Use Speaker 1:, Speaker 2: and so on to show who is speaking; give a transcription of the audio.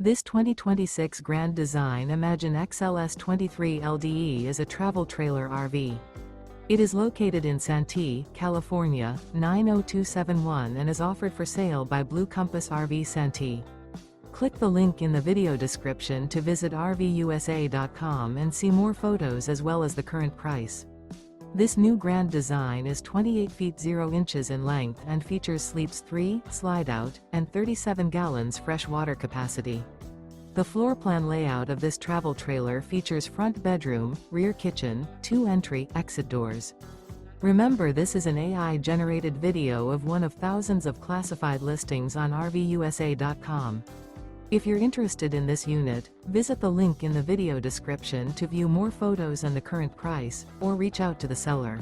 Speaker 1: This 2026 Grand Design Imagine XLS 23 LDE is a travel trailer RV. It is located in Santee, California, 90271 and is offered for sale by Blue Compass RV Santee. Click the link in the video description to visit RVUSA.com and see more photos as well as the current price. This new Grand Design is 28 feet 0 inches in length and features sleeps 3, slide-out, and 37 gallons fresh water capacity. The floor plan layout of this travel trailer features front bedroom, rear kitchen, 2 entry/exit doors. Remember, this is an AI-generated video of one of thousands of classified listings on RVUSA.com. If you're interested in this unit, visit the link in the video description to view more photos and the current price, or reach out to the seller.